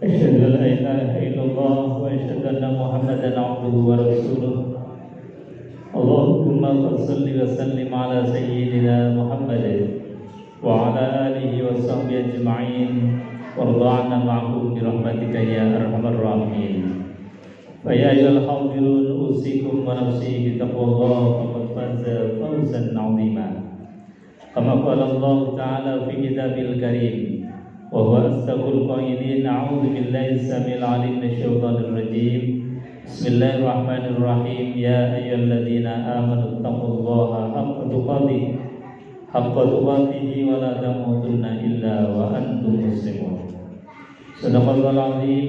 أشهد أن لا إله إلا الله وأشهد أن محمدا عبده ورسوله اللهم صل وسلم على سيدنا محمد وعلى آله وصحبه أجمعين وارض عنا معهم برحمتك يا أرحم الراحمين فيا أيها الحاضرون أوصيكم ونفسي بتقوى الله فقد فاز فوزا عظيما كما قال الله تعالى في كتابه الكريم وهو أصدق القائلين أعوذ بالله السميع العليم من الشيطان الرجيم بسم الله الرحمن الرحيم يا أيها الذين آمنوا اتقوا الله حق تقاته ولا تموتن إلا وأنتم مسلمون صدق الله العظيم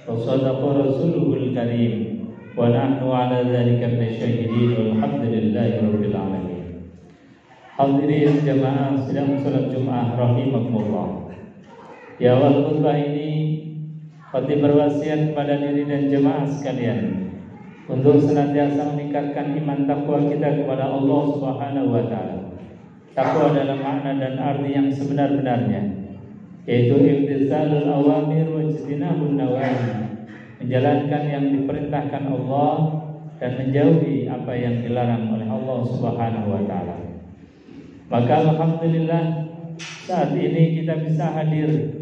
وصدق رسوله الكريم ونحن على ذلك من الشاهدين والحمد لله رب العالمين. Hadirin jamaah sedang salat Jumat rahimakumullah. Di awal khutbah ini khatib berwasiat kepada diri dan jemaah sekalian untuk senantiasa meningkatkan iman takwa kita kepada Allah Subhanahu wa taala. Takwa dalam makna dan arti yang sebenar-benarnya, yaitu imtitsalul awamir wa ijtinabun nawahi, menjalankan yang diperintahkan Allah dan menjauhi apa yang dilarang oleh Allah Subhanahu wa taala. Maka alhamdulillah saat ini kita bisa hadir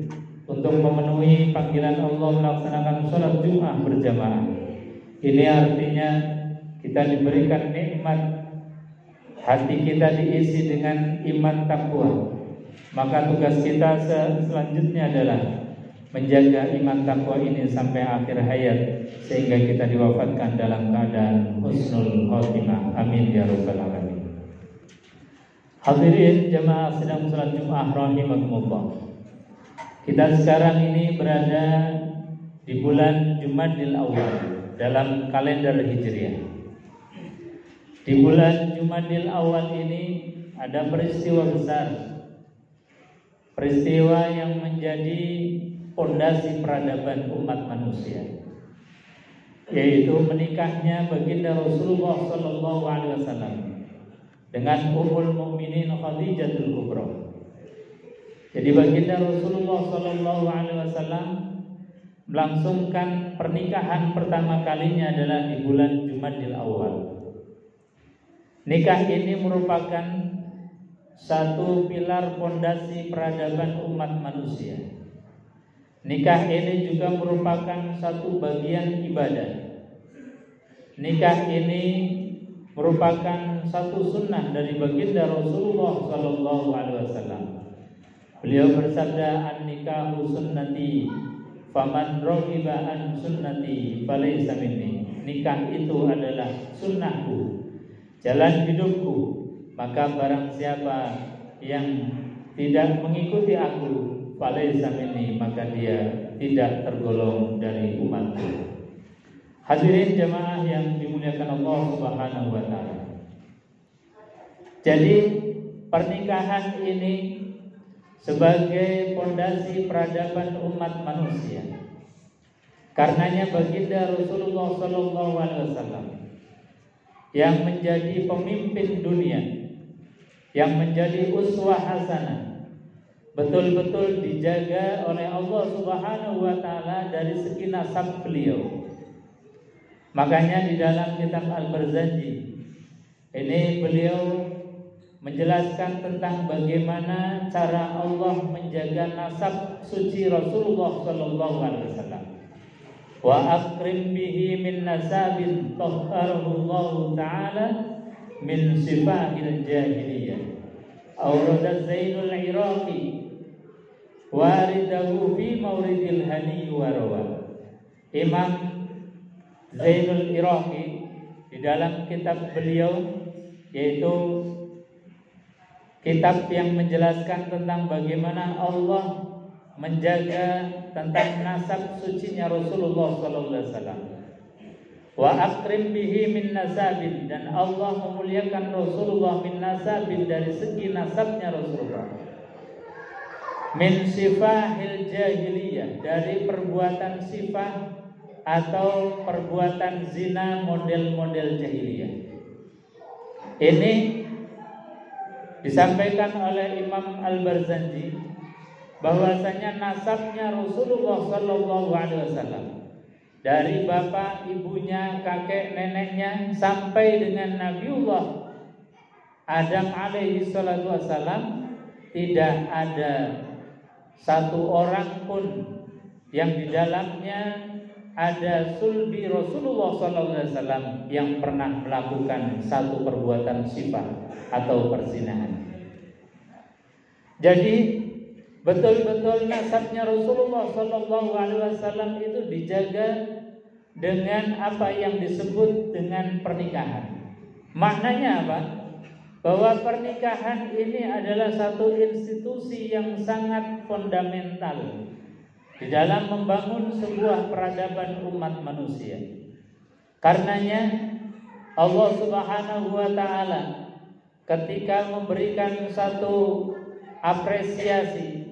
untuk memenuhi panggilan Allah melaksanakan sholat Jumat berjamaah. Ini artinya kita diberikan nikmat, hati kita diisi dengan iman takwa. Maka tugas kita selanjutnya adalah menjaga iman takwa ini sampai akhir hayat, sehingga kita diwafatkan dalam keadaan husnul khotimah. Amin ya rabbal alamin. Hadirin jamaah sedang sholat Jumat rahimakumullah. Kita sekarang ini berada di bulan Jumadil Awal dalam kalender Hijriah. Di bulan Jumadil Awal ini ada peristiwa besar, peristiwa yang menjadi fondasi peradaban umat manusia, yaitu menikahnya baginda Rasulullah SAW dengan Ummul Mukminin Khadijatul Kubra. Jadi baginda Rasulullah SAW melangsungkan pernikahan pertama kalinya adalah di bulan Jumadil Awal. Nikah ini merupakan satu pilar fondasi peradaban umat manusia. Nikah ini juga merupakan satu bagian ibadah. Nikah ini merupakan satu sunnah dari baginda Rasulullah SAW. Beliau bersabda, "An-nikahu sunnati, faman raghiba an sunnati falaysa minni." Nikah itu adalah sunnahku, jalan hidupku, maka barang siapa yang tidak mengikuti aku, falaysa minni, maka dia tidak tergolong dari umatku. Hadirin jamaah yang dimuliakan Allah Subhanahu wa taala. Jadi pernikahan ini sebagai fondasi peradaban umat manusia. Karenanya baginda Rasulullah SAW yang menjadi pemimpin dunia, yang menjadi uswah hasanah, betul-betul dijaga oleh Allah Subhanahu wa taala dari segi nasab beliau. Makanya di dalam kitab Al-Barzanji ini beliau menjelaskan tentang bagaimana cara Allah menjaga nasab suci Rasulullah SAW. Wa akrim bihi min nasabin tahharahu Allah Ta'ala min sifahil jahiliyah. Awrada Zainul Iraqi waridahu fi mawridil hani warawa. Imam Zainul Iraqi di dalam kitab beliau, yaitu kitab yang menjelaskan tentang bagaimana Allah menjaga tentang nasab sucinya Rasulullah SAW. Wa akrim bihi min nasabin, dan Allah memuliakan Rasulullah min nasabin, dari segi nasabnya Rasulullah. Min sifahil jahiliyah, dari perbuatan sifah atau perbuatan zina model-model jahiliyah. Ini disampaikan oleh Imam Al-Barzanji bahwasanya nasabnya Rasulullah sallallahu alaihi wasallam dari bapak, ibunya, kakek, neneknya sampai dengan Nabiullah Adam alaihi salatu wasallam, tidak ada satu orang pun yang di dalamnya ada sulbi Rasulullah sallallahu alaihi wasallam yang pernah melakukan satu perbuatan syifa atau perzinahan. Jadi betul-betul nasabnya Rasulullah sallallahu alaihi wasallam itu dijaga dengan apa yang disebut dengan pernikahan. Maknanya apa? Bahwa pernikahan ini adalah satu institusi yang sangat fundamental di dalam membangun sebuah peradaban umat manusia. Karenanya Allah Subhanahu wa taala ketika memberikan satu apresiasi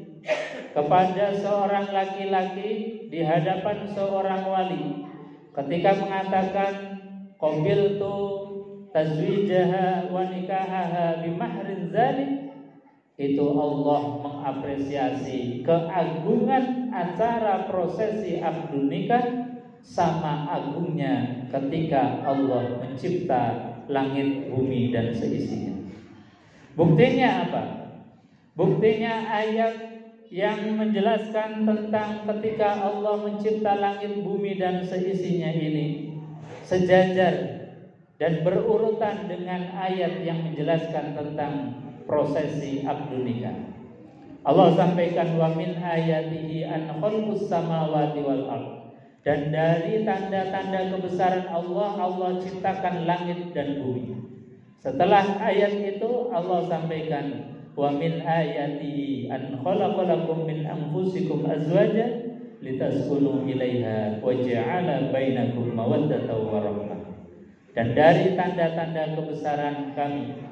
kepada seorang laki-laki di hadapan seorang wali, ketika mengatakan qabiltu tazwijaha wa nikahaha bimahrin zalik, itu Allah mengapresiasi keagungan acara prosesi akdun nikah sama agungnya ketika Allah mencipta langit, bumi dan seisinya. Buktinya apa? Buktinya ayat yang menjelaskan tentang ketika Allah mencipta langit, bumi dan seisinya ini sejajar dan berurutan dengan ayat yang menjelaskan tentang prosesi akdun nikah. Allah sampaikan wa min ayatihi an khalqus samawati wal ardh, dan dari tanda-tanda kebesaran Allah, Allah ciptakan langit dan bumi. Setelah ayat itu Allah sampaikan wa min ayatihi an khalaqalakum min anfusikum azwajan litaskunu ilaiha wa ja'ala bainakum mawaddatan wa rahmah. Dan dari tanda-tanda kebesaran kami,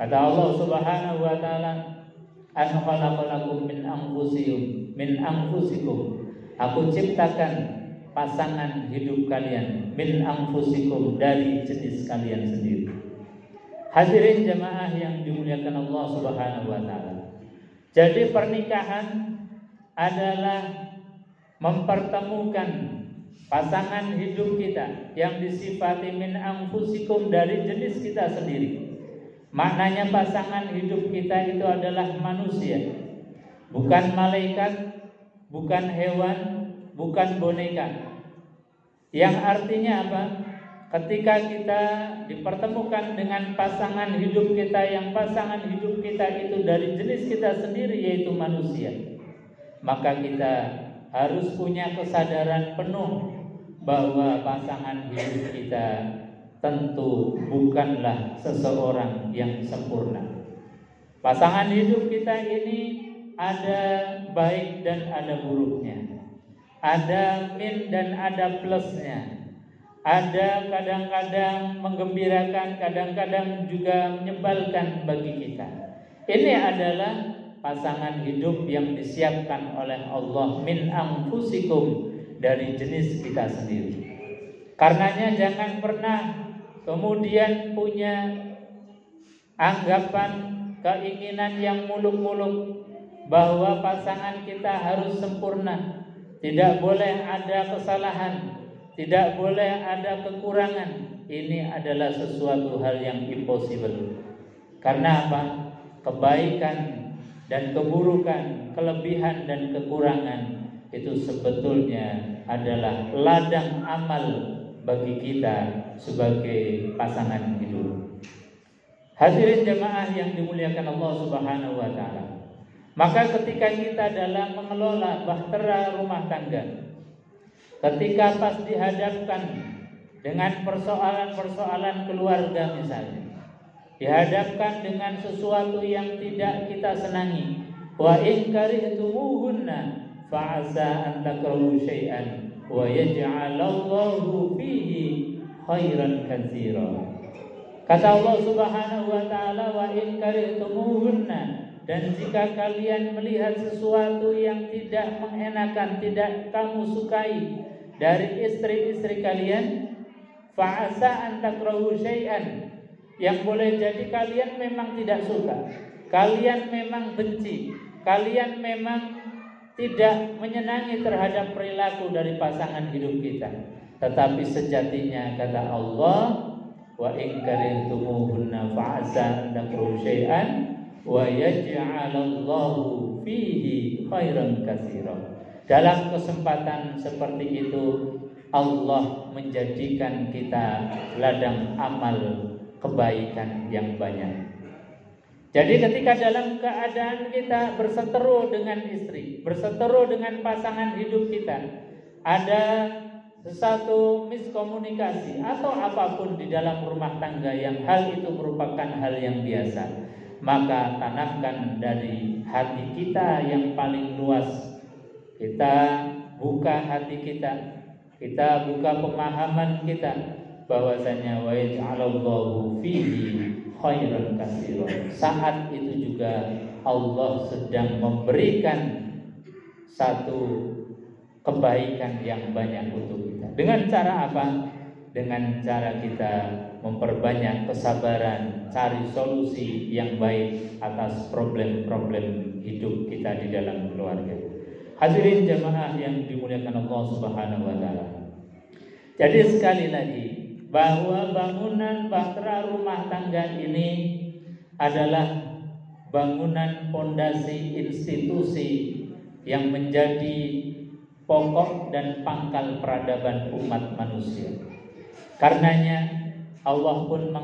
kata Allah Subhanahu wa taala, an khalaqalakum min anfusikum, aku ciptakan pasangan hidup kalian, min anfusikum, dari jenis kalian sendiri. Hadirin jamaah yang dimuliakan Allah Subhanahu wa taala. Jadi pernikahan adalah mempertemukan pasangan hidup kita yang disifati min anfusikum, dari jenis kita sendiri. Maknanya pasangan hidup kita itu adalah manusia, bukan malaikat, bukan hewan, bukan boneka. Yang artinya apa? Ketika kita dipertemukan dengan pasangan hidup kita, yang pasangan hidup kita itu dari jenis kita sendiri, yaitu manusia, maka kita harus punya kesadaran penuh bahwa pasangan hidup kita tentu bukanlah seseorang yang sempurna. Pasangan hidup kita ini ada baik dan ada buruknya, ada min dan ada plusnya. Ada kadang-kadang menggembirakan, kadang-kadang juga menyebalkan bagi kita. Ini adalah pasangan hidup yang disiapkan oleh Allah min anfusikum, dari jenis kita sendiri. Karenanya jangan pernah kemudian punya anggapan, keinginan yang muluk-muluk bahwa pasangan kita harus sempurna, tidak boleh ada kesalahan, tidak boleh ada kekurangan. Ini adalah sesuatu hal yang impossible. Karena apa? Kebaikan dan keburukan, kelebihan dan kekurangan itu sebetulnya adalah ladang amal bagi kita sebagai pasangan hidup. Hadirin jemaah yang dimuliakan Allah Subhanahu wa taala. Maka ketika kita dalam mengelola bahtera rumah tangga, ketika pas dihadapkan dengan persoalan-persoalan keluarga misalnya, dihadapkan dengan sesuatu yang tidak kita senangi, wa in karihtumuhunna fa'asa an takrahu syai'an wa yaj'alallahu fihi khairan katsira. Kata Allah Subhanahu wa taala, wa in karihtumuhunna, dan jika kalian melihat sesuatu yang tidak mengenakan, tidak kamu sukai dari istri-istri kalian, fa'asa an takrahu syai'an, yang boleh jadi kalian memang tidak suka, kalian memang benci, kalian memang tidak menyenangi terhadap perilaku dari pasangan hidup kita. Tetapi sejatinya kata Allah, wa in karihtumuhunna fa'asa an takrahu syai'an wa yaj'alallahu fihi khairan katsiran. Dalam kesempatan seperti itu Allah menjadikan kita ladang amal kebaikan yang banyak. Jadi ketika dalam keadaan kita berseteru dengan istri, berseteru dengan pasangan hidup kita, ada sesuatu miskomunikasi atau apapun di dalam rumah tangga yang hal itu merupakan hal yang biasa, maka tanamkan dari hati kita yang paling luas. Kita buka hati kita buka pemahaman kita bahwasanya wa yaj'alallahu fihi khairan katsiran. Saat itu juga Allah sedang memberikan satu kebaikan yang banyak untuk kita. Dengan cara apa? Dengan cara kita memperbanyak kesabaran, cari solusi yang baik atas problem-problem hidup kita di dalam keluarga. Hadirin jamaah yang dimuliakan Allah Subhanahu wa taala. Jadi sekali lagi bahwa bangunan bahtera rumah tangga ini adalah bangunan fondasi institusi yang menjadi pokok dan pangkal peradaban umat manusia. Karenanya Allah pun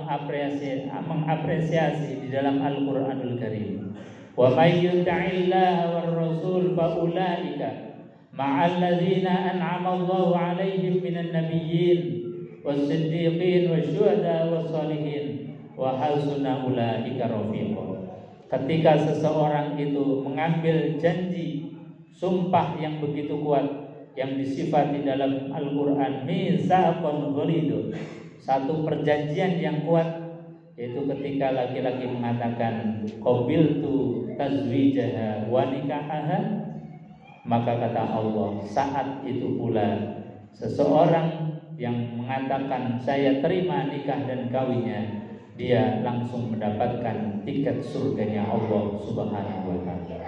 mengapresiasi di dalam Al-Qur'anul Karim. Wa may yuti'illaha war rasul fa ulaika ma'al ladzina an'ama Allahu 'alaihim minan nabiyyin was-siddiqin wasyuhada was-shalihin wa hasuna ulaika rafiqa. Ketika seseorang itu mengambil janji, sumpah yang begitu kuat yang disifati dalam Al-Qur'an mitsaqan ghalidun, satu perjanjian yang kuat, yaitu ketika laki-laki mengatakan qabiltu tazwijaha wa nikahaha, maka kata Allah saat itu pula seseorang yang mengatakan saya terima nikah dan kawinnya, dia langsung mendapatkan tiket surganya Allah Subhanahu wa taala.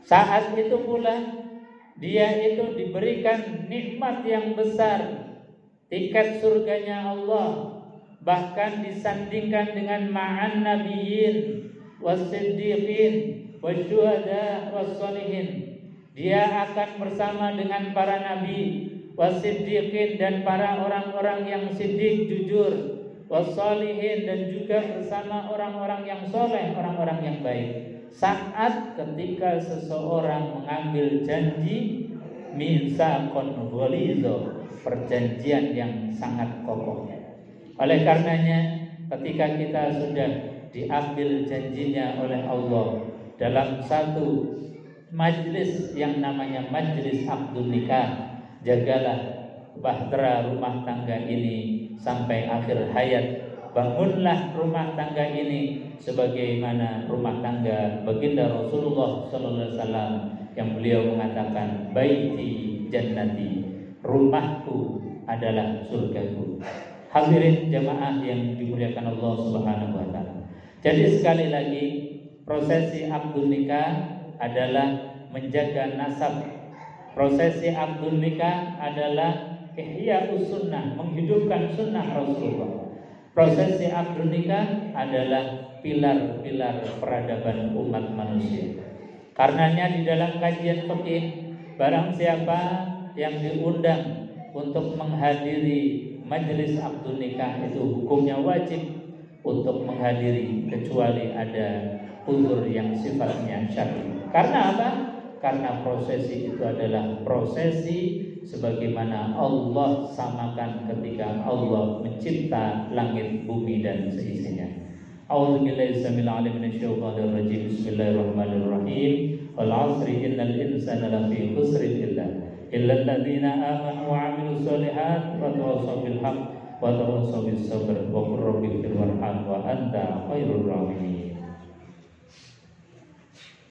Saat itu pula dia itu diberikan nikmat yang besar, tiket surganya Allah, bahkan disandingkan dengan ma'an nabiyyin was-siddiqin wasyuhada was-shalihin. Dia akan bersama dengan para nabi, was-siddiqin dan para orang-orang yang siddiq jujur, was-shalihin dan juga bersama orang-orang yang soleh, orang-orang yang baik. Saat ketika seseorang mengambil janji mitsaqan ghalidha, perjanjian yang sangat kokoh. Oleh karenanya ketika kita sudah diambil janjinya oleh Allah dalam satu majlis yang namanya majlis akdun nikah, jagalah bahtera rumah tangga ini sampai akhir hayat. Bangunlah rumah tangga ini sebagaimana rumah tangga baginda Rasulullah sallallahu alaihi wasallam yang beliau mengatakan baiti jannati, rumahku adalah surgaku. Hadirin jamaah yang dimuliakan Allah Subhanahu wa taala. Jadi sekali lagi prosesi akdun nikah adalah menjaga nasab. Prosesi akdun nikah adalah ihya'us sunnah, menghidupkan sunnah Rasulullah. Prosesi akdun nikah adalah pilar-pilar peradaban umat manusia. Karenanya di dalam kajian fikih, barang siapa yang diundang untuk menghadiri majelis akdun nikah itu hukumnya wajib untuk menghadiri kecuali ada uzur yang sifatnya syar'i. Karena apa? Karena prosesi itu adalah prosesi sebagaimana Allah samakan ketika Allah mencipta langit, bumi dan seisinya. A'udzubillahi samil alim minasyaitonir rajim. Bismillahirrahmanirrahim. Wal 'asri innal insana lafi khusrin illal ladzina amanu wa 'amilus shalihat wa tawassaw bil haqq wa tawassaw bis sabr wa qur rabbighfir warham wa anta khairur rahimin.